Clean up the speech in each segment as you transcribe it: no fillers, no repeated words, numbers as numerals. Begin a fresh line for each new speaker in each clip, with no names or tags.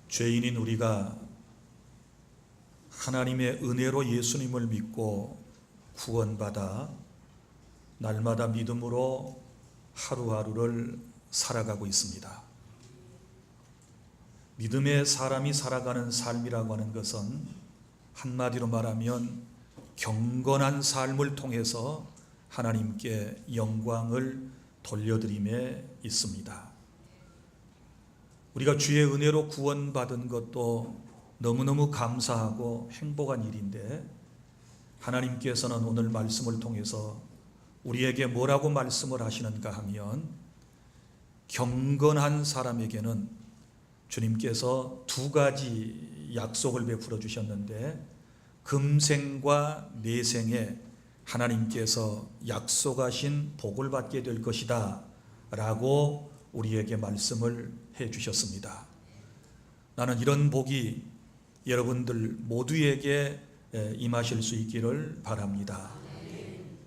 죄인인 우리가 하나님의 은혜로 예수님을 믿고 구원받아 날마다 믿음으로 하루하루를 살아가고 있습니다. 믿음의 사람이 살아가는 삶이라고 하는 것은 한마디로 말하면 경건한 삶을 통해서 하나님께 영광을 돌려드림에 있습니다. 우리가 주의 은혜로 구원받은 것도 너무너무 감사하고 행복한 일인데, 하나님께서는 오늘 말씀을 통해서 우리에게 뭐라고 말씀을 하시는가 하면, 경건한 사람에게는 주님께서 두 가지 약속을 베풀어 주셨는데, 금생과 내생에 하나님께서 약속하신 복을 받게 될 것이다 라고 우리에게 말씀을 해 주셨습니다. 나는 이런 복이 여러분들 모두에게 임하실 수 있기를 바랍니다.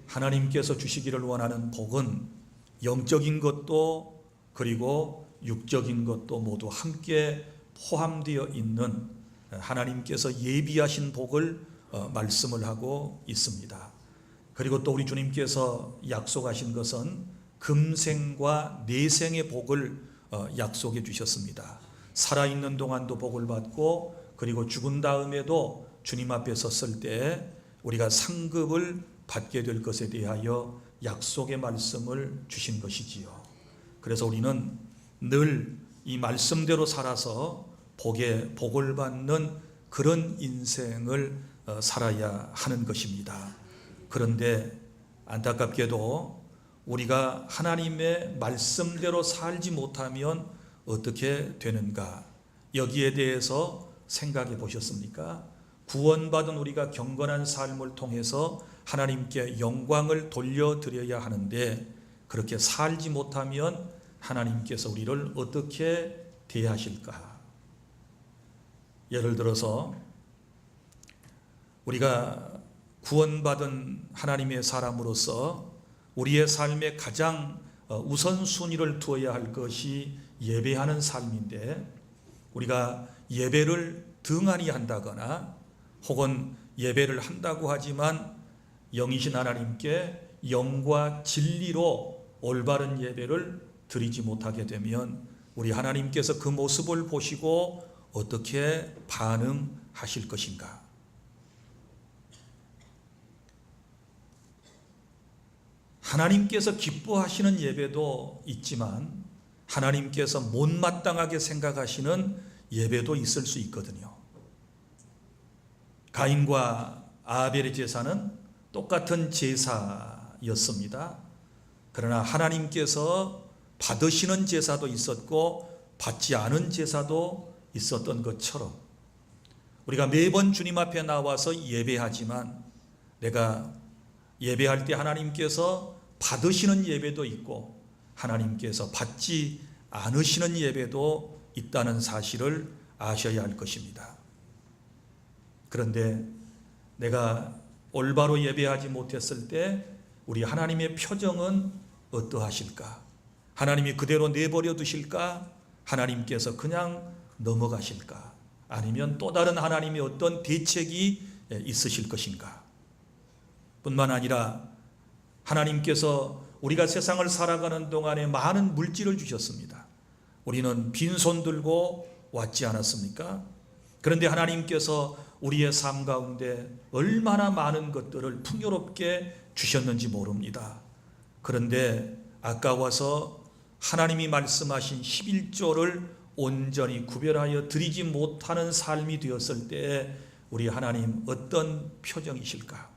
하나님께서 주시기를 원하는 복은 영적인 것도 그리고 육적인 것도 모두 함께 포함되어 있는 하나님께서 예비하신 복을 말씀을 하고 있습니다. 그리고 또 우리 주님께서 약속하신 것은 금생과 내생의 복을 약속해 주셨습니다. 살아있는 동안도 복을 받고, 그리고 죽은 다음에도 주님 앞에 섰을 때 우리가 상급을 받게 될 것에 대하여 약속의 말씀을 주신 것이지요. 그래서 우리는 늘 이 말씀대로 살아서 복을 받는 그런 인생을 살아야 하는 것입니다. 그런데 안타깝게도 우리가 하나님의 말씀대로 살지 못하면 어떻게 되는가? 여기에 대해서 생각해 보셨습니까? 구원받은 우리가 경건한 삶을 통해서 하나님께 영광을 돌려드려야 하는데, 그렇게 살지 못하면 하나님께서 우리를 어떻게 대하실까? 예를 들어서 우리가 구원받은 하나님의 사람으로서 우리의 삶에 가장 우선순위를 두어야 할 것이 예배하는 삶인데, 우리가 예배를 등한히 한다거나 혹은 예배를 한다고 하지만 영이신 하나님께 영과 진리로 올바른 예배를 드리지 못하게 되면 우리 하나님께서 그 모습을 보시고 어떻게 반응하실 것인가? 하나님께서 기뻐하시는 예배도 있지만 하나님께서 못마땅하게 생각하시는 예배도 있을 수 있거든요. 가인과 아벨의 제사는 똑같은 제사였습니다. 그러나 하나님께서 받으시는 제사도 있었고 받지 않은 제사도 있었던 것처럼, 우리가 매번 주님 앞에 나와서 예배하지만 내가 예배할 때 하나님께서 받으시는 예배도 있고 하나님께서 받지 않으시는 예배도 있다는 사실을 아셔야 할 것입니다. 그런데 내가 올바로 예배하지 못했을 때 우리 하나님의 표정은 어떠하실까? 하나님이 그대로 내버려 두실까? 하나님께서 그냥 넘어가실까? 아니면 또 다른 하나님의 어떤 대책이 있으실 것인가? 뿐만 아니라 하나님께서 우리가 세상을 살아가는 동안에 많은 물질을 주셨습니다. 우리는 빈손 들고 왔지 않았습니까? 그런데 하나님께서 우리의 삶 가운데 얼마나 많은 것들을 풍요롭게 주셨는지 모릅니다. 그런데 아까워서 하나님이 말씀하신 11조를 온전히 구별하여 드리지 못하는 삶이 되었을 때 우리 하나님 어떤 표정이실까?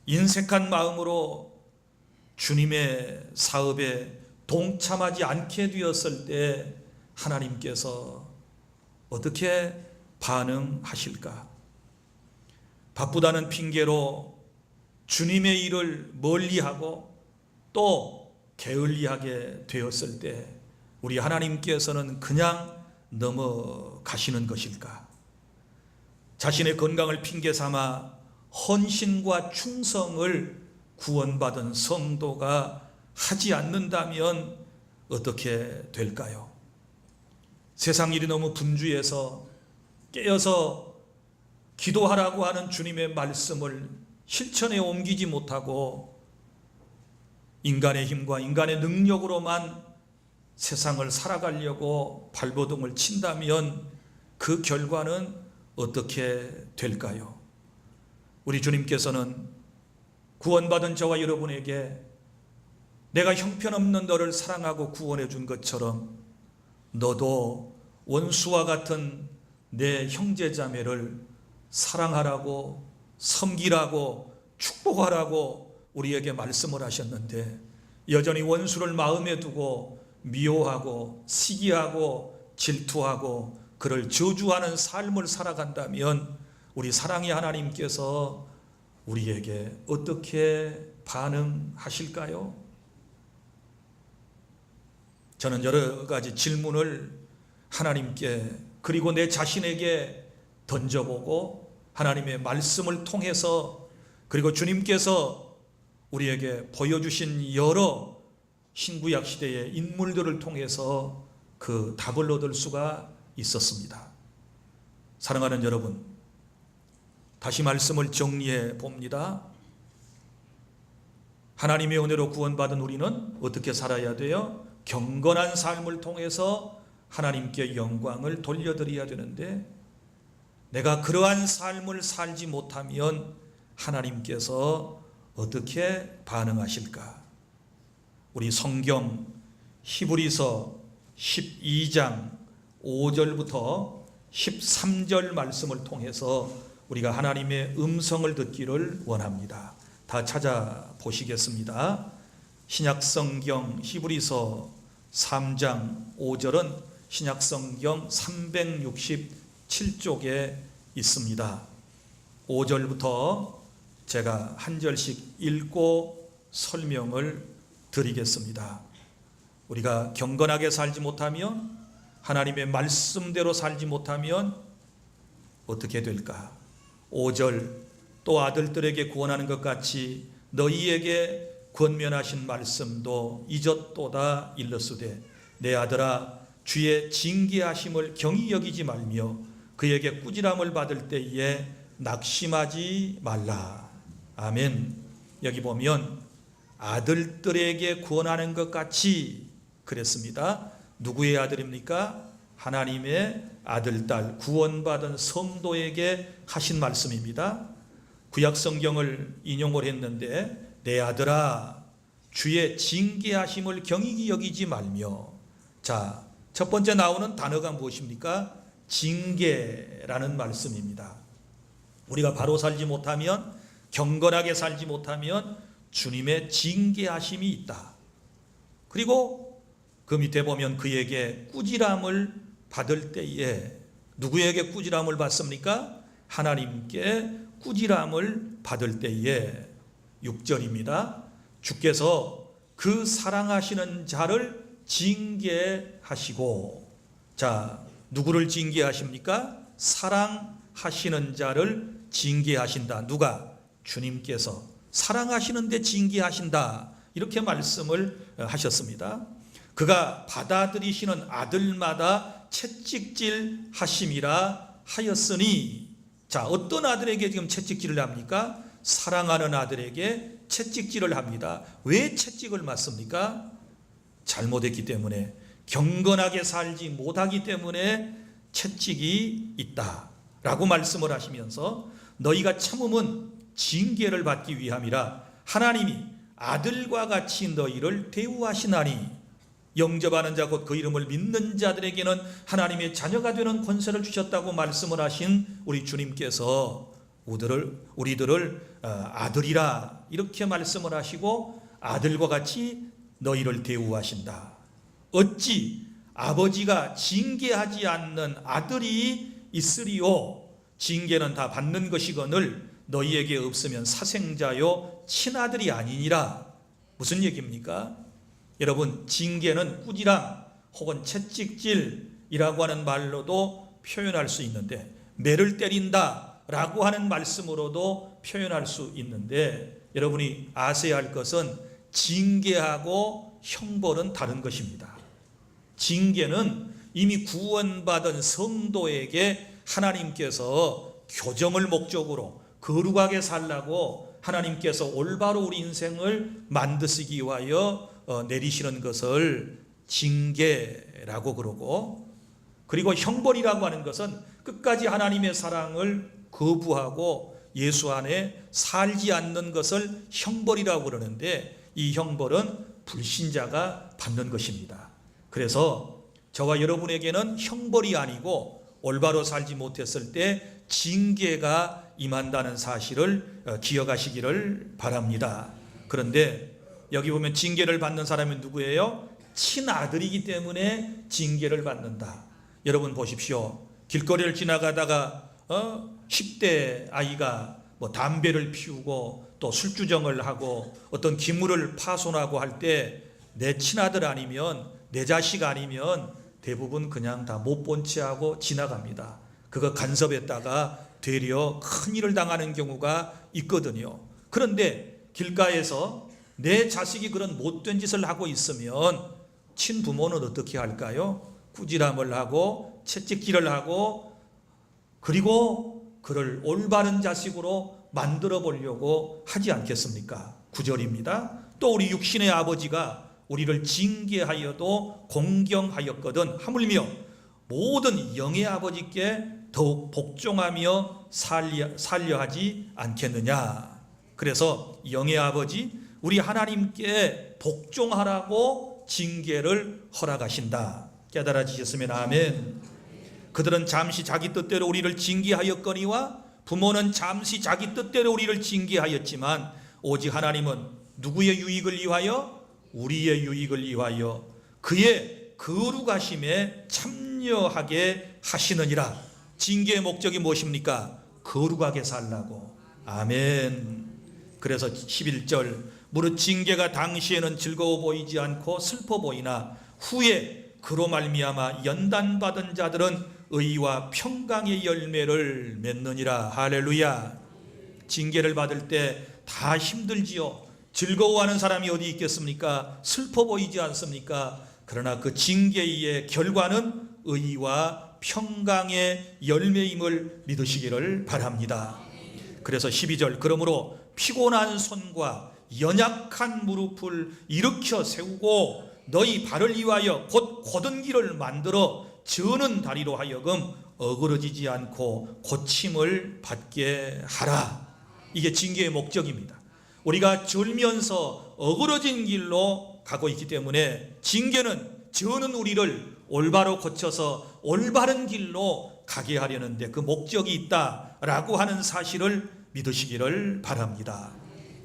인색한 마음으로 주님의 사업에 동참하지 않게 되었을 때 하나님께서 어떻게 반응하실까? 바쁘다는 핑계로 주님의 일을 멀리하고 또 게을리하게 되었을 때 우리 하나님께서는 그냥 넘어가시는 것일까? 자신의 건강을 핑계 삼아 헌신과 충성을 구원받은 성도가 하지 않는다면 어떻게 될까요? 세상 일이 너무 분주해서 깨어서 기도하라고 하는 주님의 말씀을 실천에 옮기지 못하고 인간의 힘과 인간의 능력으로만 세상을 살아가려고 발버둥을 친다면 그 결과는 어떻게 될까요? 우리 주님께서는 구원받은 저와 여러분에게 내가 형편없는 너를 사랑하고 구원해 준 것처럼 너도 원수와 같은 내 형제자매를 사랑하라고, 섬기라고, 축복하라고 우리에게 말씀을 하셨는데 여전히 원수를 마음에 두고 미워하고 시기하고 질투하고 그를 저주하는 삶을 살아간다면 우리 사랑의 하나님께서 우리에게 어떻게 반응하실까요? 저는 여러 가지 질문을 하나님께 그리고 내 자신에게 던져보고 하나님의 말씀을 통해서 그리고 주님께서 우리에게 보여주신 여러 신구약 시대의 인물들을 통해서 그 답을 얻을 수가 있었습니다. 사랑하는 여러분, 다시 말씀을 정리해 봅니다. 하나님의 은혜로 구원받은 우리는 어떻게 살아야 돼요? 경건한 삶을 통해서 하나님께 영광을 돌려드려야 되는데 내가 그러한 삶을 살지 못하면 하나님께서 어떻게 반응하실까? 우리 성경 히브리서 12장 5절부터 13절 말씀을 통해서 우리가 하나님의 음성을 듣기를 원합니다. 다 찾아보시겠습니다. 신약성경 히브리서 3장 5절은 신약성경 367쪽에 있습니다. 5절부터 제가 한 절씩 읽고 설명을 드리겠습니다. 우리가 경건하게 살지 못하면, 하나님의 말씀대로 살지 못하면 어떻게 될까? 5절, 또 아들들에게 구원하는 것 같이 너희에게 권면하신 말씀도 잊었도다 일렀으되 내 아들아 주의 징계하심을 경히 여기지 말며 그에게 꾸지람을 받을 때에 낙심하지 말라. 아멘. 여기 보면 아들들에게 구원하는 것 같이 그랬습니다. 누구의 아들입니까? 하나님의 아들, 딸, 구원받은 성도에게 하신 말씀입니다. 구약성경을 인용을 했는데 내 아들아 주의 징계하심을 경히 여기지 말며, 자, 첫 번째 나오는 단어가 무엇입니까? 징계라는 말씀입니다. 우리가 바로 살지 못하면, 경건하게 살지 못하면 주님의 징계하심이 있다. 그리고 그 밑에 보면 그에게 꾸지람을 받을 때에, 누구에게 꾸지람을 받습니까? 하나님께 꾸지람을 받을 때에 6절입니다. 주께서 그 사랑하시는 자를 징계하시고, 자, 누구를 징계하십니까? 사랑하시는 자를 징계하신다. 누가? 주님께서 사랑하시는데 징계하신다. 이렇게 말씀을 하셨습니다. 그가 받아들이시는 아들마다 채찍질 하심이라 하였으니, 자, 어떤 아들에게 지금 채찍질을 합니까? 사랑하는 아들에게 채찍질을 합니다. 왜 채찍을 맞습니까? 잘못했기 때문에, 경건하게 살지 못하기 때문에 채찍이 있다라고 말씀을 하시면서 너희가 참음은 징계를 받기 위함이라 하나님이 아들과 같이 너희를 대우하시나니, 영접하는 자 곧 그 이름을 믿는 자들에게는 하나님의 자녀가 되는 권세를 주셨다고 말씀을 하신 우리 주님께서 우리들을 아들이라 이렇게 말씀을 하시고 아들과 같이 너희를 대우하신다. 어찌 아버지가 징계하지 않는 아들이 있으리요? 징계는 다 받는 것이거늘 너희에게 없으면 사생자요 친아들이 아니니라. 무슨 얘기입니까? 여러분, 징계는 꾸지람 혹은 채찍질이라고 하는 말로도 표현할 수 있는데, 매를 때린다 라고 하는 말씀으로도 표현할 수 있는데, 여러분이 아셔야 할 것은 징계하고 형벌은 다른 것입니다. 징계는 이미 구원받은 성도에게 하나님께서 교정을 목적으로 거룩하게 살라고 하나님께서 올바로 우리 인생을 만드시기 위하여 내리시는 것을 징계라고 그러고, 그리고 형벌이라고 하는 것은 끝까지 하나님의 사랑을 거부하고 예수 안에 살지 않는 것을 형벌이라고 그러는데, 이 형벌은 불신자가 받는 것입니다. 그래서 저와 여러분에게는 형벌이 아니고 올바로 살지 못했을 때 징계가 임한다는 사실을 기억하시기를 바랍니다. 그런데 여기 보면 징계를 받는 사람이 누구예요? 친아들이기 때문에 징계를 받는다. 여러분 보십시오. 길거리를 지나가다가 10대 아이가 담배를 피우고 또 술주정을 하고 어떤 기물을 파손하고 할 때 내 친아들 아니면, 내 자식 아니면 대부분 그냥 다 못 본 채 하고 지나갑니다. 그거 간섭했다가 되려 큰일을 당하는 경우가 있거든요. 그런데 길가에서 내 자식이 그런 못된 짓을 하고 있으면 친부모는 어떻게 할까요? 꾸지람을 하고 채찍질을 하고, 그리고 그를 올바른 자식으로 만들어 보려고 하지 않겠습니까? 9절입니다. 또 우리 육신의 아버지가 우리를 징계하여도 공경하였거든 하물며 모든 영의 아버지께 더욱 복종하며 살려 하지 않겠느냐. 그래서 영의 아버지, 우리 하나님께 복종하라고 징계를 허락하신다. 깨달아지셨으면 아멘. 그들은 잠시 자기 뜻대로 우리를 징계하였거니와 부모는 잠시 자기 뜻대로 우리를 징계하였지만 오직 하나님은 누구의 유익을 위하여? 우리의 유익을 위하여 그의 거룩하심에 참여하게 하시느니라. 징계의 목적이 무엇입니까? 거룩하게 살라고. 아멘. 그래서 11절, 무릇 징계가 당시에는 즐거워 보이지 않고 슬퍼 보이나 후에 그로 말미암아 연단받은 자들은 의와 평강의 열매를 맺느니라. 할렐루야. 징계를 받을 때 다 힘들지요. 즐거워하는 사람이 어디 있겠습니까? 슬퍼 보이지 않습니까? 그러나 그 징계의 결과는 의와 평강의 열매임을 믿으시기를 바랍니다. 그래서 12절, 그러므로 피곤한 손과 연약한 무릎을 일으켜 세우고 너희 발을 위하여 곧 곧은 길을 만들어 저는 다리로 하여금 어그러지지 않고 고침을 받게 하라. 이게 징계의 목적입니다. 우리가 절면서 어그러진 길로 가고 있기 때문에 징계는 저는 우리를 올바로 고쳐서 올바른 길로 가게 하려는데 그 목적이 있다라고 하는 사실을 믿으시기를 바랍니다.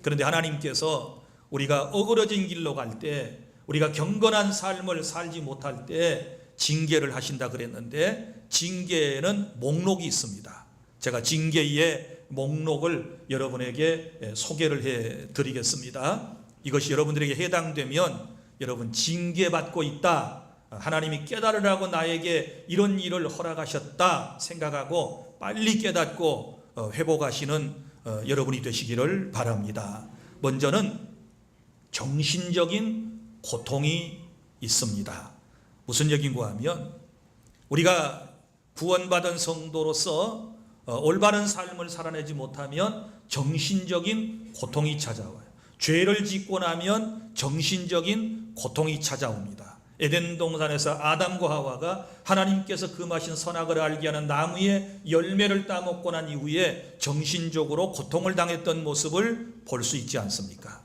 그런데 하나님께서 우리가 어그러진 길로 갈 때, 우리가 경건한 삶을 살지 못할 때 징계를 하신다 그랬는데, 징계에는 목록이 있습니다. 제가 징계의 목록을 여러분에게 소개를 해 드리겠습니다. 이것이 여러분들에게 해당되면 여러분 징계받고 있다, 하나님이 깨달으라고 나에게 이런 일을 허락하셨다 생각하고 빨리 깨닫고 회복하시는 여러분이 되시기를 바랍니다. 먼저는 정신적인 고통이 있습니다. 무슨 얘기인가 하면, 우리가 구원받은 성도로서 올바른 삶을 살아내지 못하면 정신적인 고통이 찾아와요. 죄를 짓고 나면 정신적인 고통이 찾아옵니다. 에덴 동산에서 아담과 하와가 하나님께서 금하신 선악을 알게 하는 나무의 열매를 따먹고 난 이후에 정신적으로 고통을 당했던 모습을 볼 수 있지 않습니까?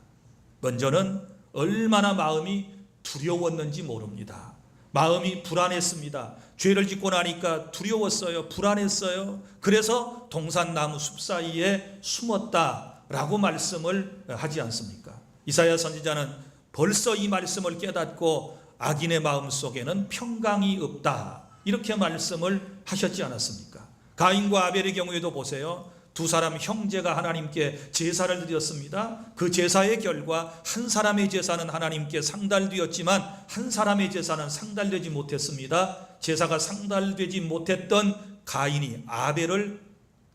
먼저는 얼마나 마음이 두려웠는지 모릅니다. 마음이 불안했습니다. 죄를 짓고 나니까 두려웠어요. 불안했어요. 그래서 동산나무 숲 사이에 숨었다라고 말씀을 하지 않습니까? 이사야 선지자는 벌써 이 말씀을 깨닫고 악인의 마음 속에는 평강이 없다, 이렇게 말씀을 하셨지 않았습니까? 가인과 아벨의 경우에도 보세요. 두 사람 형제가 하나님께 제사를 드렸습니다. 그 제사의 결과 한 사람의 제사는 하나님께 상달되었지만 한 사람의 제사는 상달되지 못했습니다. 제사가 상달되지 못했던 가인이 아벨을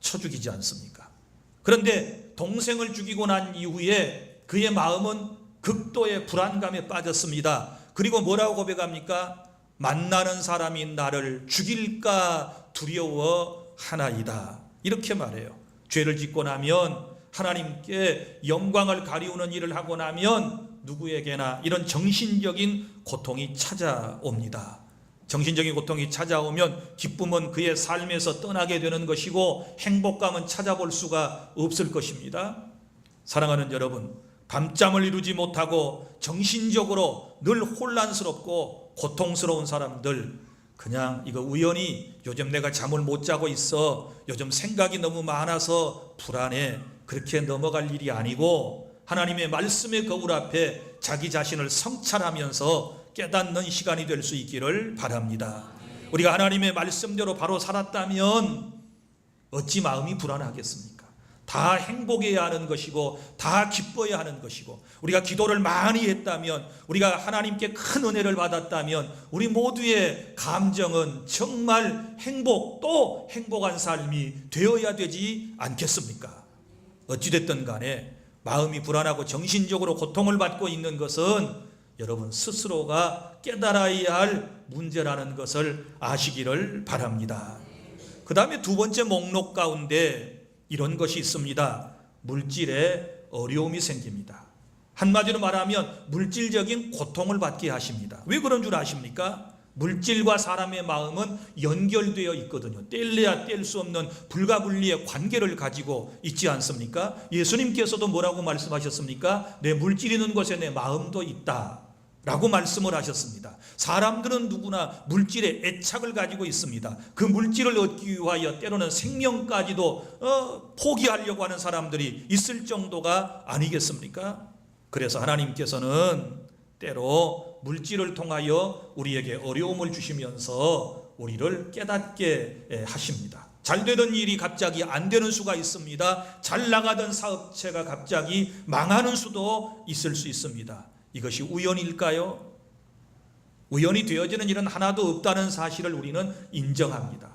쳐 죽이지 않습니까? 그런데 동생을 죽이고 난 이후에 그의 마음은 극도의 불안감에 빠졌습니다. 그리고 뭐라고 고백합니까? 만나는 사람이 나를 죽일까 두려워하나이다. 이렇게 말해요. 죄를 짓고 나면, 하나님께 영광을 가리우는 일을 하고 나면 누구에게나 이런 정신적인 고통이 찾아옵니다. 정신적인 고통이 찾아오면 기쁨은 그의 삶에서 떠나게 되는 것이고 행복감은 찾아볼 수가 없을 것입니다. 사랑하는 여러분, 밤잠을 이루지 못하고 정신적으로 늘 혼란스럽고 고통스러운 사람들, 그냥 이거 우연히 요즘 내가 잠을 못 자고 있어, 요즘 생각이 너무 많아서 불안해, 그렇게 넘어갈 일이 아니고 하나님의 말씀의 거울 앞에 자기 자신을 성찰하면서 깨닫는 시간이 될 수 있기를 바랍니다. 우리가 하나님의 말씀대로 바로 살았다면 어찌 마음이 불안하겠습니까? 다 행복해야 하는 것이고 다 기뻐야 하는 것이고, 우리가 기도를 많이 했다면, 우리가 하나님께 큰 은혜를 받았다면 우리 모두의 감정은 정말 행복, 또 행복한 삶이 되어야 되지 않겠습니까? 어찌됐든 간에 마음이 불안하고 정신적으로 고통을 받고 있는 것은 여러분 스스로가 깨달아야 할 문제라는 것을 아시기를 바랍니다. 그 다음에 두 번째 목록 가운데 이런 것이 있습니다. 물질에 어려움이 생깁니다. 한마디로 말하면 물질적인 고통을 받게 하십니다. 왜 그런 줄 아십니까? 물질과 사람의 마음은 연결되어 있거든요. 뗄래야 뗄 수 없는 불가분리의 관계를 가지고 있지 않습니까? 예수님께서도 뭐라고 말씀하셨습니까? 내 물질 있는 곳에 내 마음도 있다 라고 말씀을 하셨습니다. 사람들은 누구나 물질에 애착을 가지고 있습니다. 그 물질을 얻기 위하여 때로는 생명까지도 포기하려고 하는 사람들이 있을 정도가 아니겠습니까? 그래서 하나님께서는 때로 물질을 통하여 우리에게 어려움을 주시면서 우리를 깨닫게 하십니다. 잘 되던 일이 갑자기 안 되는 수가 있습니다. 잘 나가던 사업체가 갑자기 망하는 수도 있을 수 있습니다. 이것이 우연일까요? 우연이 되어지는 일은 하나도 없다는 사실을 우리는 인정합니다.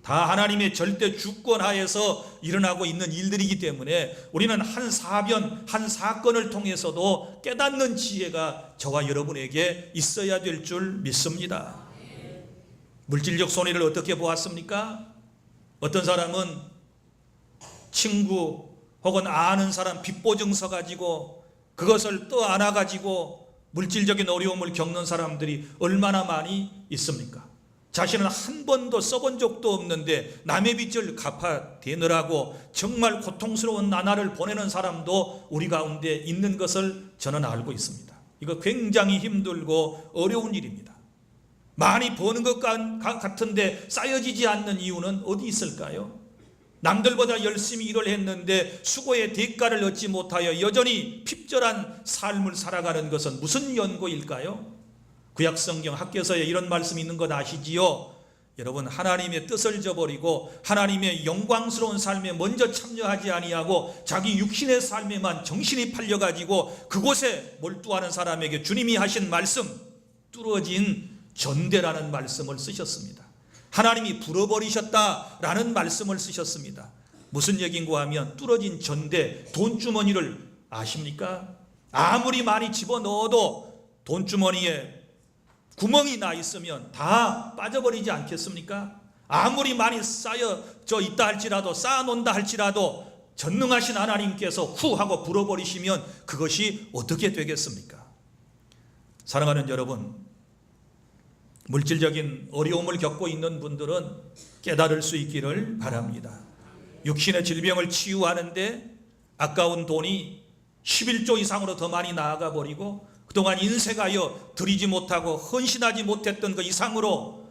다 하나님의 절대 주권 하에서 일어나고 있는 일들이기 때문에 우리는 한 사변, 한 사건을 통해서도 깨닫는 지혜가 저와 여러분에게 있어야 될 줄 믿습니다. 물질적 손해를 어떻게 보았습니까? 어떤 사람은 친구 혹은 아는 사람 빚보증서 가지고 그것을 떠안아가지고 물질적인 어려움을 겪는 사람들이 얼마나 많이 있습니까? 자신은 한 번도 써본 적도 없는데 남의 빚을 갚아대느라고 정말 고통스러운 나날을 보내는 사람도 우리 가운데 있는 것을 저는 알고 있습니다. 이거 굉장히 힘들고 어려운 일입니다. 많이 버는 것 같은데 쌓여지지 않는 이유는 어디 있을까요? 남들보다 열심히 일을 했는데 수고의 대가를 얻지 못하여 여전히 핍절한 삶을 살아가는 것은 무슨 연고일까요? 구약성경 학개서에 이런 말씀이 있는 것 아시지요? 여러분, 하나님의 뜻을 저버리고 하나님의 영광스러운 삶에 먼저 참여하지 아니하고 자기 육신의 삶에만 정신이 팔려가지고 그곳에 몰두하는 사람에게 주님이 하신 말씀, 뚫어진 전대라는 말씀을 쓰셨습니다. 하나님이 불어버리셨다라는 말씀을 쓰셨습니다. 무슨 얘기인가 하면 뚫어진 전대, 돈주머니를 아십니까? 아무리 많이 집어넣어도 돈주머니에 구멍이 나 있으면 다 빠져버리지 않겠습니까? 아무리 많이 쌓여져 있다 할지라도, 쌓아놓는다 할지라도 전능하신 하나님께서 후 하고 불어버리시면 그것이 어떻게 되겠습니까? 사랑하는 여러분, 물질적인 어려움을 겪고 있는 분들은 깨달을 수 있기를 바랍니다. 육신의 질병을 치유하는데 아까운 돈이 11조 이상으로 더 많이 나아가 버리고 그동안 인색하여 드리지 못하고 헌신하지 못했던 그 이상으로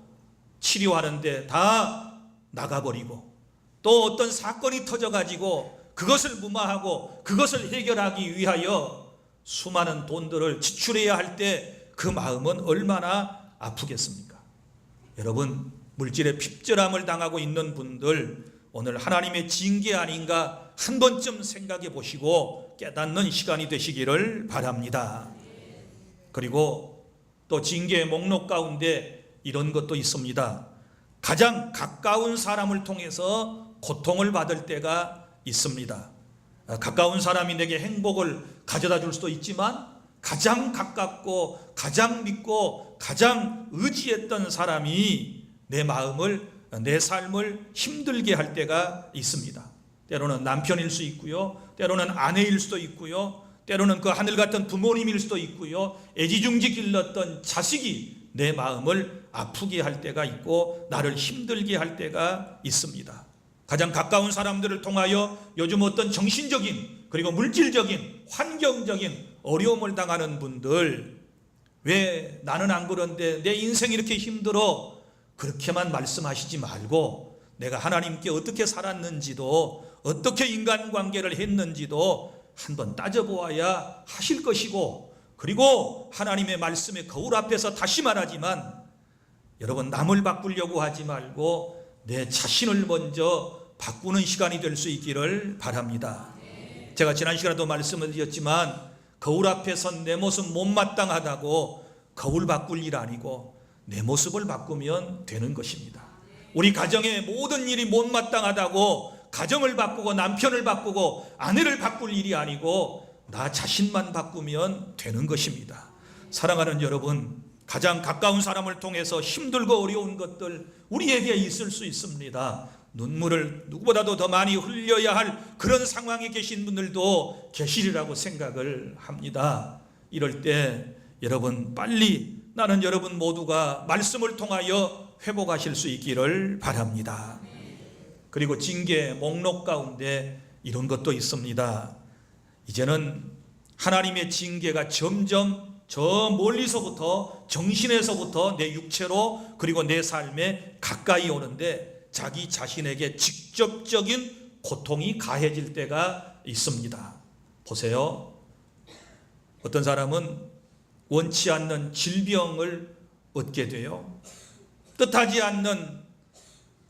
치료하는데 다 나가버리고, 또 어떤 사건이 터져가지고 그것을 무마하고 그것을 해결하기 위하여 수많은 돈들을 지출해야 할 때 그 마음은 얼마나 아프겠습니까? 여러분, 물질의 핍절함을 당하고 있는 분들, 오늘 하나님의 징계 아닌가 한 번쯤 생각해 보시고 깨닫는 시간이 되시기를 바랍니다. 그리고 또 징계의 목록 가운데 이런 것도 있습니다. 가장 가까운 사람을 통해서 고통을 받을 때가 있습니다. 가까운 사람이 내게 행복을 가져다 줄 수도 있지만 가장 가깝고 가장 믿고 가장 의지했던 사람이 내 마음을, 내 삶을 힘들게 할 때가 있습니다. 때로는 남편일 수 있고요, 때로는 아내일 수도 있고요, 때로는 그 하늘 같은 부모님일 수도 있고요, 애지중지 길렀던 자식이 내 마음을 아프게 할 때가 있고 나를 힘들게 할 때가 있습니다. 가장 가까운 사람들을 통하여 요즘 어떤 정신적인 그리고 물질적인 환경적인 어려움을 당하는 분들, 왜 나는 안 그런데 내 인생이 이렇게 힘들어, 그렇게만 말씀하시지 말고 내가 하나님께 어떻게 살았는지도, 어떻게 인간관계를 했는지도 한번 따져보아야 하실 것이고, 그리고 하나님의 말씀의 거울 앞에서 다시 말하지만 여러분, 남을 바꾸려고 하지 말고 내 자신을 먼저 바꾸는 시간이 될 수 있기를 바랍니다. 제가 지난 시간에도 말씀을 드렸지만 거울 앞에 선 내 모습 못마땅하다고 거울 바꿀 일 아니고 내 모습을 바꾸면 되는 것입니다. 우리 가정의 모든 일이 못마땅하다고 가정을 바꾸고 남편을 바꾸고 아내를 바꿀 일이 아니고 나 자신만 바꾸면 되는 것입니다. 사랑하는 여러분, 가장 가까운 사람을 통해서 힘들고 어려운 것들 우리에게 있을 수 있습니다. 눈물을 누구보다도 더 많이 흘려야 할 그런 상황에 계신 분들도 계시리라고 생각을 합니다. 이럴 때 여러분, 빨리 나는 여러분 모두가 말씀을 통하여 회복하실 수 있기를 바랍니다. 그리고 징계 목록 가운데 이런 것도 있습니다. 이제는 하나님의 징계가 점점 저 멀리서부터, 정신에서부터 내 육체로, 그리고 내 삶에 가까이 오는데 자기 자신에게 직접적인 고통이 가해질 때가 있습니다. 보세요. 어떤 사람은 원치 않는 질병을 얻게 돼요. 뜻하지 않는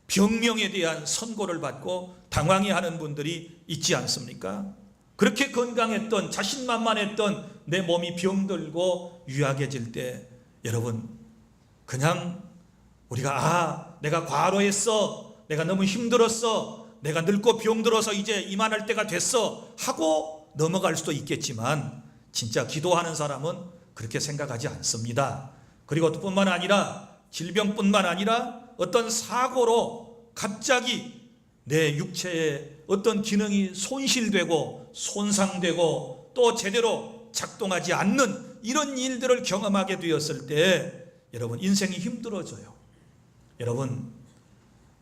병명에 대한 선고를 받고 당황해하는 분들이 있지 않습니까? 그렇게 건강했던, 자신만만했던 내 몸이 병들고 유약해질 때 여러분, 그냥 우리가 내가 과로했어, 내가 너무 힘들었어, 내가 늙고 병들어서 이제 이만할 때가 됐어 하고 넘어갈 수도 있겠지만 진짜 기도하는 사람은 그렇게 생각하지 않습니다. 그리고 뿐만 아니라 질병뿐만 아니라 어떤 사고로 갑자기 내 육체에 어떤 기능이 손실되고 손상되고 또 제대로 작동하지 않는 이런 일들을 경험하게 되었을 때 여러분, 인생이 힘들어져요. 여러분,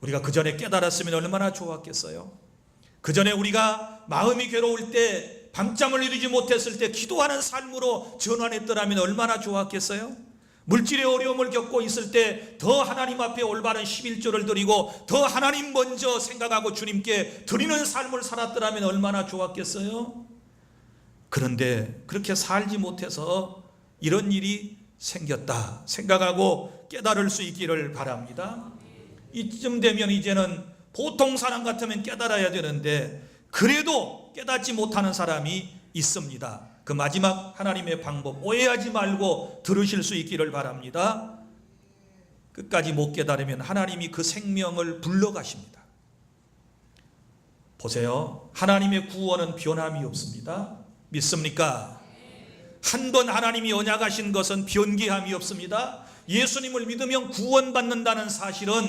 우리가 그 전에 깨달았으면 얼마나 좋았겠어요? 그 전에 우리가 마음이 괴로울 때, 밤잠을 이루지 못했을 때 기도하는 삶으로 전환했더라면 얼마나 좋았겠어요? 물질의 어려움을 겪고 있을 때 더 하나님 앞에 올바른 11조를 드리고 더 하나님 먼저 생각하고 주님께 드리는 삶을 살았더라면 얼마나 좋았겠어요? 그런데 그렇게 살지 못해서 이런 일이 생겼다 생각하고 깨달을 수 있기를 바랍니다. 이쯤 되면 이제는 보통 사람 같으면 깨달아야 되는데 그래도 깨닫지 못하는 사람이 있습니다. 그 마지막 하나님의 방법, 오해하지 말고 들으실 수 있기를 바랍니다. 끝까지 못 깨달으면 하나님이 그 생명을 불러가십니다. 보세요, 하나님의 구원은 변함이 없습니다. 믿습니까? 한 번 하나님이 언약하신 것은 변개함이 없습니다. 예수님을 믿으면 구원받는다는 사실은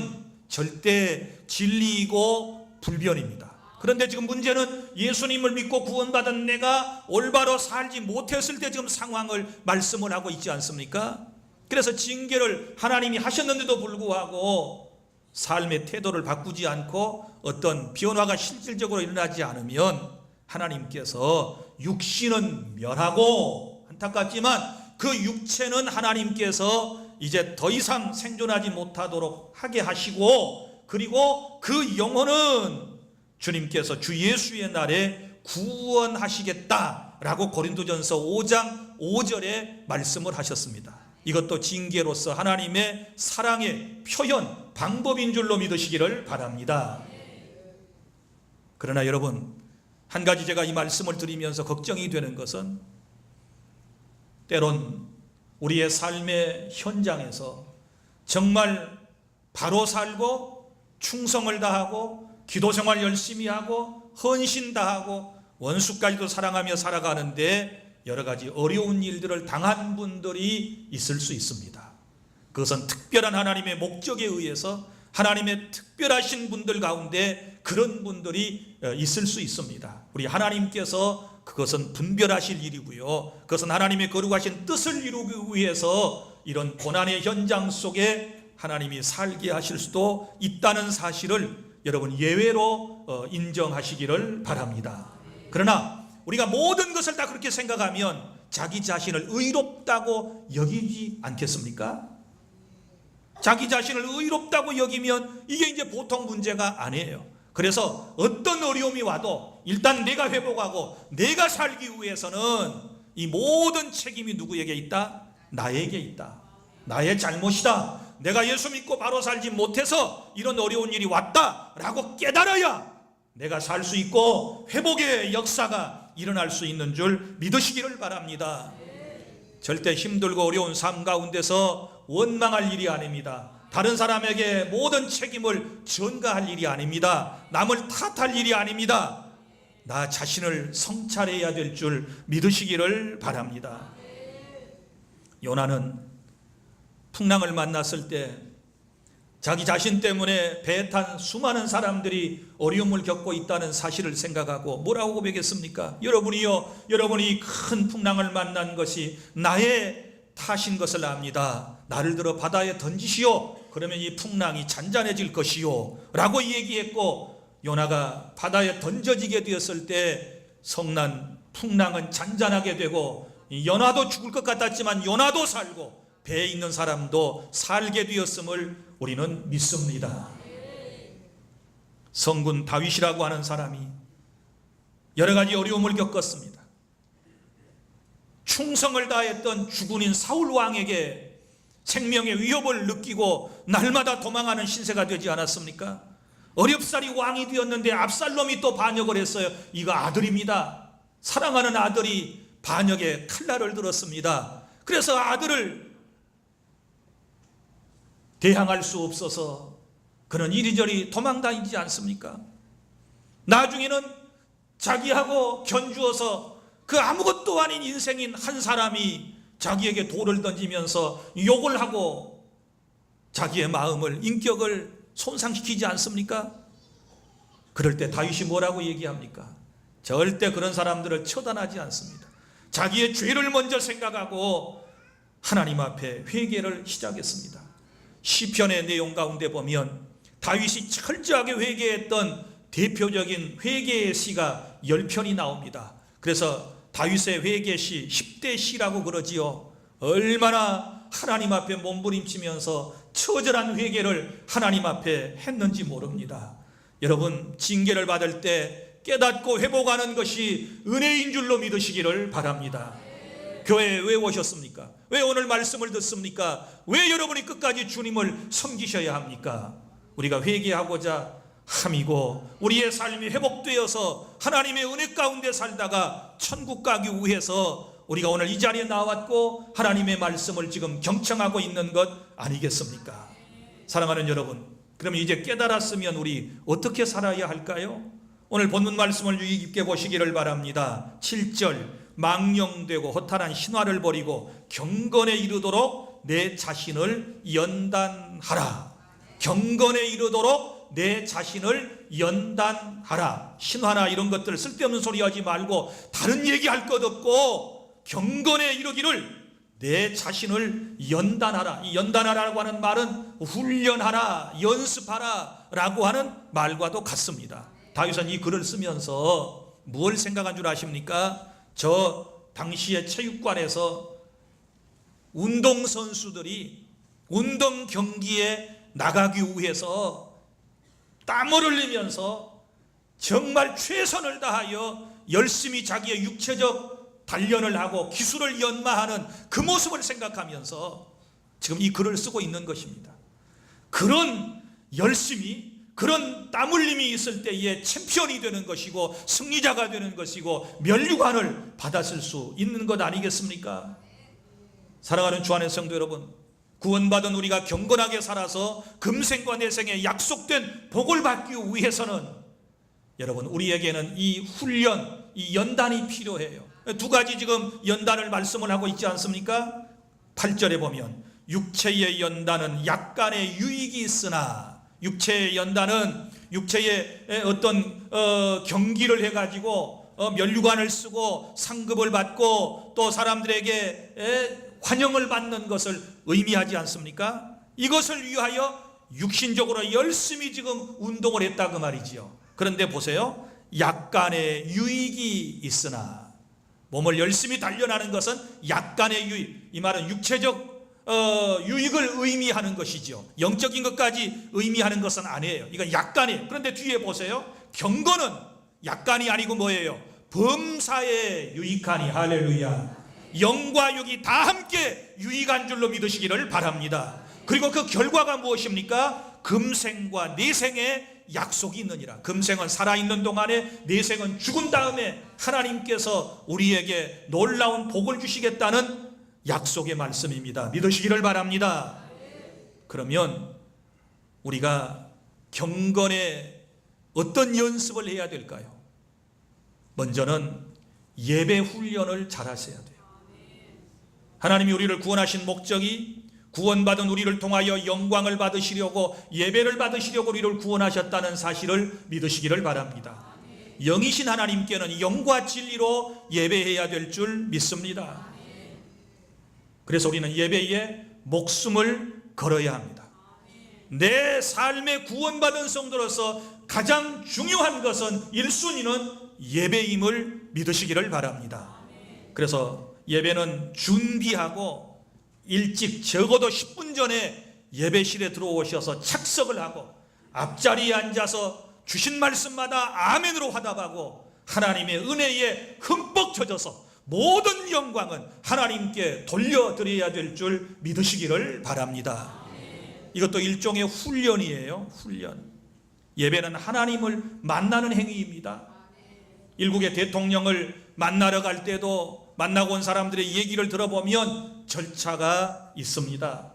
절대 진리이고 불변입니다. 그런데 지금 문제는 예수님을 믿고 구원받은 내가 올바로 살지 못했을 때 지금 상황을 말씀을 하고 있지 않습니까? 그래서 징계를 하나님이 하셨는데도 불구하고 삶의 태도를 바꾸지 않고 어떤 변화가 실질적으로 일어나지 않으면 하나님께서 육신은 멸하고, 안타깝지만 그 육체는 하나님께서 이제 더 이상 생존하지 못하도록 하게 하시고, 그리고 그 영혼은 주님께서 주 예수의 날에 구원하시겠다라고 고린도전서 5장 5절에 말씀을 하셨습니다. 이것도 징계로서 하나님의 사랑의 표현, 방법인 줄로 믿으시기를 바랍니다. 그러나 여러분, 한 가지 제가 이 말씀을 드리면서 걱정이 되는 것은 때론 우리의 삶의 현장에서 정말 바로 살고 충성을 다하고 기도생활 열심히 하고 헌신 다하고 원수까지도 사랑하며 살아가는데 여러 가지 어려운 일들을 당한 분들이 있을 수 있습니다. 그것은 특별한 하나님의 목적에 의해서 하나님의 특별하신 분들 가운데 그런 분들이 있을 수 있습니다. 우리 하나님께서 그것은 분별하실 일이고요. 그것은 하나님의 거룩하신 뜻을 이루기 위해서 이런 고난의 현장 속에 하나님이 살게 하실 수도 있다는 사실을 여러분 예외로 인정하시기를 바랍니다. 그러나 우리가 모든 것을 다 그렇게 생각하면 자기 자신을 의롭다고 여기지 않겠습니까? 자기 자신을 의롭다고 여기면 이게 이제 보통 문제가 아니에요. 그래서 어떤 어려움이 와도 일단 내가 회복하고 내가 살기 위해서는 이 모든 책임이 누구에게 있다? 나에게 있다. 나의 잘못이다. 내가 예수 믿고 바로 살지 못해서 이런 어려운 일이 왔다라고 깨달아야 내가 살 수 있고 회복의 역사가 일어날 수 있는 줄 믿으시기를 바랍니다. 절대 힘들고 어려운 삶 가운데서 원망할 일이 아닙니다. 다른 사람에게 모든 책임을 전가할 일이 아닙니다. 남을 탓할 일이 아닙니다. 나 자신을 성찰해야 될 줄 믿으시기를 바랍니다. 요나는 풍랑을 만났을 때 자기 자신 때문에 배에 탄 수많은 사람들이 어려움을 겪고 있다는 사실을 생각하고 뭐라고 고백했습니까? 여러분이 큰 풍랑을 만난 것이 나의 탓인 것을 압니다. 나를 들어 바다에 던지시오. 그러면 이 풍랑이 잔잔해질 것이요 라고 얘기했고, 요나가 바다에 던져지게 되었을 때 성난 풍랑은 잔잔하게 되고 요나도 죽을 것 같았지만 요나도 살고 배에 있는 사람도 살게 되었음을 우리는 믿습니다. 성군 다윗이라고 하는 사람이 여러 가지 어려움을 겪었습니다. 충성을 다했던 주군인 사울 왕에게 생명의 위협을 느끼고 날마다 도망하는 신세가 되지 않았습니까? 어렵사리 왕이 되었는데 압살롬이 또 반역을 했어요. 이거 아들입니다. 사랑하는 아들이 반역에 칼날을 들었습니다. 그래서 아들을 대항할 수 없어서 그는 이리저리 도망다니지 않습니까? 나중에는 자기하고 견주어서 그 아무것도 아닌 인생인 한 사람이 자기에게 돌을 던지면서 욕을 하고 자기의 마음을, 인격을 손상시키지 않습니까? 그럴 때 다윗이 뭐라고 얘기합니까? 절대 그런 사람들을 처단하지 않습니다. 자기의 죄를 먼저 생각하고 하나님 앞에 회개를 시작했습니다. 시편의 내용 가운데 보면 다윗이 철저하게 회개했던 대표적인 회개의 시가 10편이 나옵니다. 그래서 다윗의 회개시 10대 시라고 그러지요. 얼마나 하나님 앞에 몸부림치면서 처절한 회개를 하나님 앞에 했는지 모릅니다. 여러분, 징계를 받을 때 깨닫고 회복하는 것이 은혜인 줄로 믿으시기를 바랍니다. 교회에 왜 오셨습니까? 왜 오늘 말씀을 듣습니까? 왜 여러분이 끝까지 주님을 섬기셔야 합니까? 우리가 회개하고자 함이고 우리의 삶이 회복되어서 하나님의 은혜 가운데 살다가 천국 가기 위해서 우리가 오늘 이 자리에 나왔고 하나님의 말씀을 지금 경청하고 있는 것 아니겠습니까? 사랑하는 여러분, 그럼 이제 깨달았으면 우리 어떻게 살아야 할까요? 오늘 본문 말씀을 유의 깊게 보시기를 바랍니다. 7절, 망령되고 허탄한 신화를 버리고 경건에 이르도록 내 자신을 연단하라. 경건에 이르도록 내 자신을 연단하라. 신화나 이런 것들 쓸데없는 소리 하지 말고 다른 얘기할 것 없고 경건에 이르기를 내 자신을 연단하라. 이 연단하라고 하는 말은 훈련하라, 연습하라 라고 하는 말과도 같습니다. 다윗은 이 글을 쓰면서 무엇을 생각한 줄 아십니까? 저 당시의 체육관에서 운동선수들이 운동 경기에 나가기 위해서 땀을 흘리면서 정말 최선을 다하여 열심히 자기의 육체적 단련을 하고 기술을 연마하는 그 모습을 생각하면서 지금 이 글을 쓰고 있는 것입니다. 그런 열심히, 그런 땀 흘림이 있을 때에 챔피언이 되는 것이고 승리자가 되는 것이고 면류관을 받았을 수 있는 것 아니겠습니까? 사랑하는 주 안의 성도 여러분, 구원받은 우리가 경건하게 살아서 금생과 내생에 약속된 복을 받기 위해서는 여러분, 우리에게는 이 훈련, 이 연단이 필요해요. 두 가지 지금 연단을 말씀을 하고 있지 않습니까? 8절에 보면 육체의 연단은 약간의 유익이 있으나, 육체의 연단은 육체의 어떤 경기를 해가지고 면류관을 쓰고 상급을 받고 또 사람들에게 환영을 받는 것을 의미하지 않습니까? 이것을 위하여 육신적으로 열심히 지금 운동을 했다 그 말이지요. 그런데 보세요, 약간의 유익이 있으나, 몸을 열심히 단련하는 것은 약간의 유익, 이 말은 육체적 유익을 의미하는 것이죠. 영적인 것까지 의미하는 것은 아니에요. 이건 약간이에요. 그런데 뒤에 보세요, 경건은 약간이 아니고 뭐예요? 범사에 유익하니. 할렐루야. 영과 육이 다 함께 유익한 줄로 믿으시기를 바랍니다. 그리고 그 결과가 무엇입니까? 금생과 내생의 약속이 있느니라. 금생은 살아있는 동안에, 내생은 죽은 다음에 하나님께서 우리에게 놀라운 복을 주시겠다는 약속의 말씀입니다. 믿으시기를 바랍니다. 그러면 우리가 경건에 어떤 연습을 해야 될까요? 먼저는 예배 훈련을 잘 하셔야 돼요. 하나님이 우리를 구원하신 목적이 구원받은 우리를 통하여 영광을 받으시려고, 예배를 받으시려고 우리를 구원하셨다는 사실을 믿으시기를 바랍니다. 영이신 하나님께는 영과 진리로 예배해야 될 줄 믿습니다. 그래서 우리는 예배에 목숨을 걸어야 합니다. 내 삶의 구원받은 성도로서 가장 중요한 것은 1순위는 예배임을 믿으시기를 바랍니다. 그래서 예배는 준비하고 일찍 적어도 10분 전에 예배실에 들어오셔서 착석을 하고 앞자리에 앉아서 주신 말씀마다 아멘으로 화답하고 하나님의 은혜에 흠뻑 젖어서 모든 영광은 하나님께 돌려드려야 될 줄 믿으시기를 바랍니다. 이것도 일종의 훈련이에요. 훈련. 예배는 하나님을 만나는 행위입니다. 일국의 대통령을 만나러 갈 때도 만나고 온 사람들의 얘기를 들어보면 절차가 있습니다.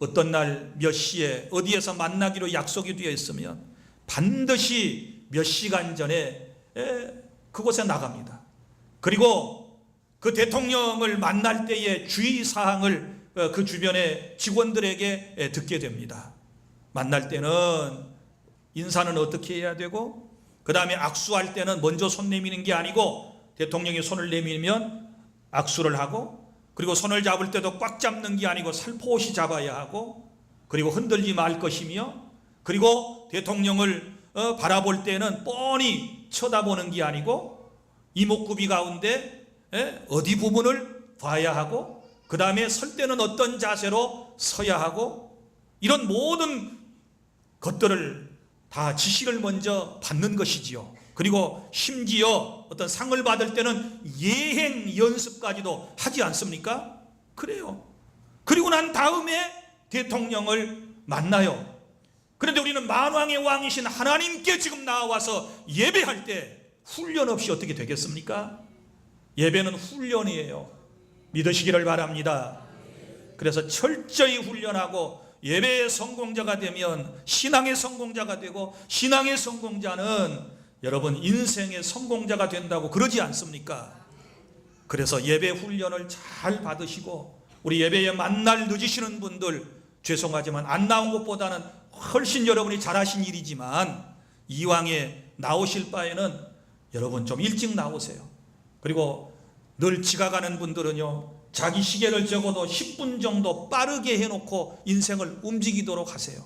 어떤 날 몇 시에 어디에서 만나기로 약속이 되어 있으면 반드시 몇 시간 전에 그곳에 나갑니다. 그리고 그 대통령을 만날 때의 주의사항을 그 주변의 직원들에게 듣게 됩니다. 만날 때는 인사는 어떻게 해야 되고, 그 다음에 악수할 때는 먼저 손 내미는 게 아니고 대통령이 손을 내밀면 악수를 하고, 그리고 손을 잡을 때도 꽉 잡는 게 아니고 살포시 잡아야 하고, 그리고 흔들지 말 것이며, 그리고 대통령을 바라볼 때는 뻔히 쳐다보는 게 아니고 이목구비 가운데 어디 부분을 봐야 하고, 그 다음에 설 때는 어떤 자세로 서야 하고, 이런 모든 것들을 다 지시를 먼저 받는 것이지요. 그리고 심지어 어떤 상을 받을 때는 예행 연습까지도 하지 않습니까? 그래요. 그리고 난 다음에 대통령을 만나요. 그런데 우리는 만왕의 왕이신 하나님께 지금 나와서 예배할 때 훈련 없이 어떻게 되겠습니까? 예배는 훈련이에요. 믿으시기를 바랍니다. 그래서 철저히 훈련하고 예배의 성공자가 되면 신앙의 성공자가 되고, 신앙의 성공자는 여러분 인생의 성공자가 된다고 그러지 않습니까? 그래서 예배 훈련을 잘 받으시고, 우리 예배에 만날 늦으시는 분들 죄송하지만 안 나온 것보다는 훨씬 여러분이 잘하신 일이지만 이왕에 나오실 바에는 여러분 좀 일찍 나오세요. 그리고 늘 지각하는 분들은요, 자기 시계를 적어도 10분 정도 빠르게 해놓고 인생을 움직이도록 하세요.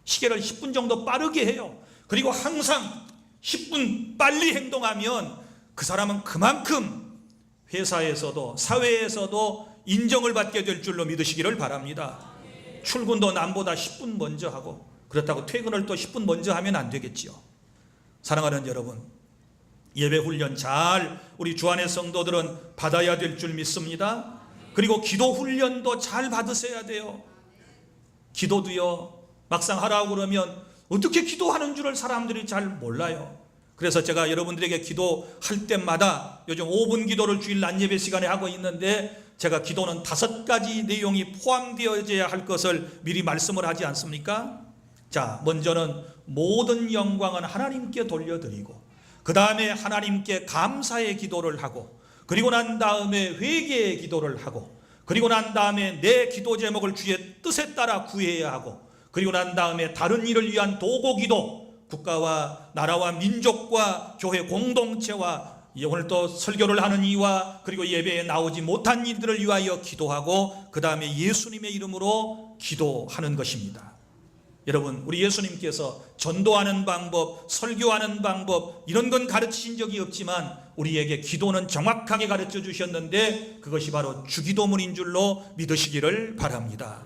시계를 10분 정도 빠르게 해요. 그리고 항상 10분 빨리 행동하면 그 사람은 그만큼 회사에서도 사회에서도 인정을 받게 될 줄로 믿으시기를 바랍니다. 출근도 남보다 10분 먼저 하고, 그렇다고 퇴근을 또 10분 먼저 하면 안 되겠지요. 사랑하는 여러분, 예배 훈련 잘 우리 주안의 성도들은 받아야 될 줄 믿습니다. 그리고 기도 훈련도 잘 받으셔야 돼요. 기도도요, 막상 하라고 그러면 어떻게 기도하는 줄을 사람들이 잘 몰라요. 그래서 제가 여러분들에게 기도할 때마다 요즘 5분 기도를 주일 낮 예배 시간에 하고 있는데, 제가 기도는 5가지 내용이 포함되어져야 할 것을 미리 말씀을 하지 않습니까? 자, 먼저는 모든 영광은 하나님께 돌려드리고, 그 다음에 하나님께 감사의 기도를 하고, 그리고 난 다음에 회개의 기도를 하고, 그리고 난 다음에 내 기도 제목을 주의 뜻에 따라 구해야 하고, 그리고 난 다음에 다른 일을 위한 도고기도, 국가와 나라와 민족과 교회 공동체와 오늘 또 설교를 하는 이와 그리고 예배에 나오지 못한 이들을 위하여 기도하고, 그 다음에 예수님의 이름으로 기도하는 것입니다. 여러분, 우리 예수님께서 전도하는 방법, 설교하는 방법, 이런 건 가르치신 적이 없지만 우리에게 기도는 정확하게 가르쳐 주셨는데, 그것이 바로 주기도문인 줄로 믿으시기를 바랍니다.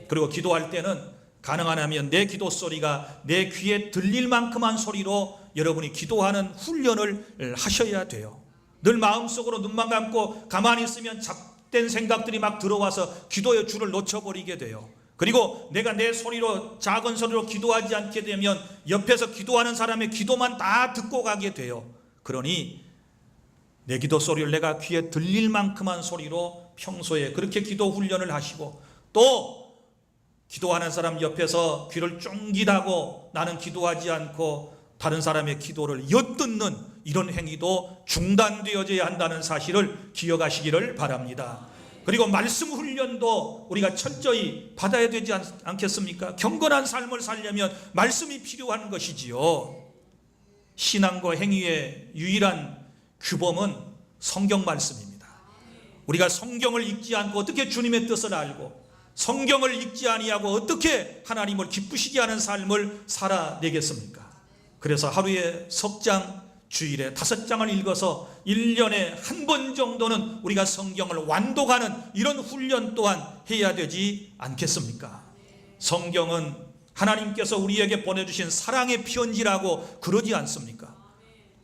그리고 기도할 때는 가능하면 내 기도 소리가 내 귀에 들릴 만큼한 소리로 여러분이 기도하는 훈련을 하셔야 돼요. 늘 마음속으로 눈만 감고 가만히 있으면 잡된 생각들이 막 들어와서 기도의 줄을 놓쳐버리게 돼요. 그리고 내가 내 소리로, 작은 소리로 기도하지 않게 되면 옆에서 기도하는 사람의 기도만 다 듣고 가게 돼요. 그러니 내 기도 소리를 내가 귀에 들릴 만큼한 소리로 평소에 그렇게 기도 훈련을 하시고, 또 기도하는 사람 옆에서 귀를 쫑깃하고 나는 기도하지 않고 다른 사람의 기도를 엿듣는 이런 행위도 중단되어져야 한다는 사실을 기억하시기를 바랍니다. 그리고 말씀 훈련도 우리가 철저히 받아야 되지 않겠습니까? 경건한 삶을 살려면 말씀이 필요한 것이지요. 신앙과 행위의 유일한 규범은 성경 말씀입니다. 우리가 성경을 읽지 않고 어떻게 주님의 뜻을 알고, 성경을 읽지 아니하고 어떻게 하나님을 기쁘시게 하는 삶을 살아내겠습니까? 그래서 하루에 석 장, 주일에 5장을 읽어서 1년에 한 번 정도는 우리가 성경을 완독하는 이런 훈련 또한 해야 되지 않겠습니까? 성경은 하나님께서 우리에게 보내주신 사랑의 편지라고 그러지 않습니까?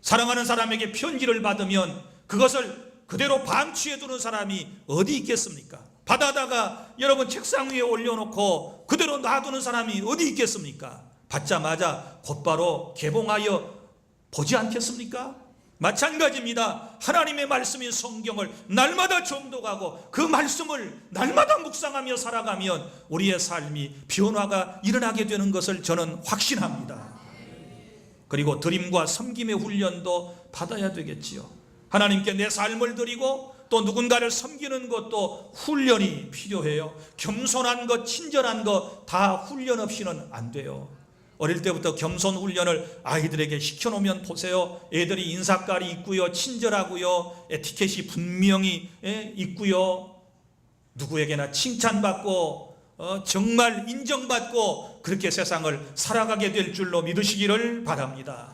사랑하는 사람에게 편지를 받으면 그것을 그대로 방치해 두는 사람이 어디 있겠습니까? 받아다가 여러분 책상 위에 올려놓고 그대로 놔두는 사람이 어디 있겠습니까? 받자마자 곧바로 개봉하여 보지 않겠습니까? 마찬가지입니다. 하나님의 말씀인 성경을 날마다 정독하고 그 말씀을 날마다 묵상하며 살아가면 우리의 삶이 변화가 일어나게 되는 것을 저는 확신합니다. 그리고 드림과 섬김의 훈련도 받아야 되겠지요. 하나님께 내 삶을 드리고 또 누군가를 섬기는 것도 훈련이 필요해요. 겸손한 것, 친절한 것 다 훈련 없이는 안 돼요. 어릴 때부터 겸손 훈련을 아이들에게 시켜놓으면 보세요. 애들이 인사깔이 있고요, 친절하고요, 에티켓이 분명히 있고요, 누구에게나 칭찬받고 정말 인정받고 그렇게 세상을 살아가게 될 줄로 믿으시기를 바랍니다.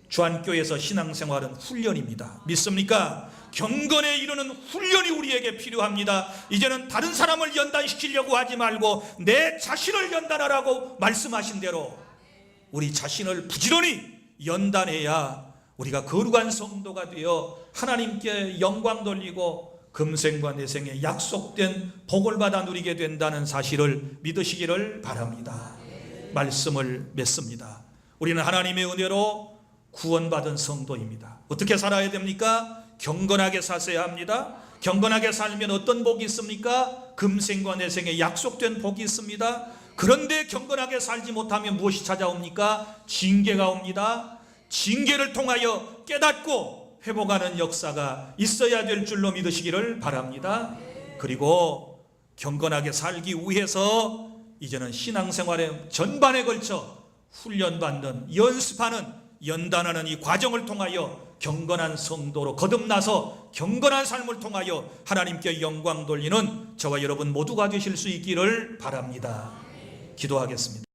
주안교회에서 신앙생활은 훈련입니다. 믿습니까? 경건에 이르는 훈련이 우리에게 필요합니다. 이제는 다른 사람을 연단시키려고 하지 말고 내 자신을 연단하라고 말씀하신 대로 우리 자신을 부지런히 연단해야 우리가 거룩한 성도가 되어 하나님께 영광 돌리고 금생과 내생에 약속된 복을 받아 누리게 된다는 사실을 믿으시기를 바랍니다. 말씀을 맺습니다. 우리는 하나님의 은혜로 구원받은 성도입니다. 어떻게 살아야 됩니까? 경건하게 사셔야 합니다. 경건하게 살면 어떤 복이 있습니까? 금생과 내생에 약속된 복이 있습니다. 그런데 경건하게 살지 못하면 무엇이 찾아옵니까? 징계가 옵니다. 징계를 통하여 깨닫고 회복하는 역사가 있어야 될 줄로 믿으시기를 바랍니다. 그리고 경건하게 살기 위해서 이제는 신앙생활의 전반에 걸쳐 훈련받는, 연습하는, 연단하는 이 과정을 통하여 경건한 성도로 거듭나서 경건한 삶을 통하여 하나님께 영광 돌리는 저와 여러분 모두가 되실 수 있기를 바랍니다. 기도하겠습니다.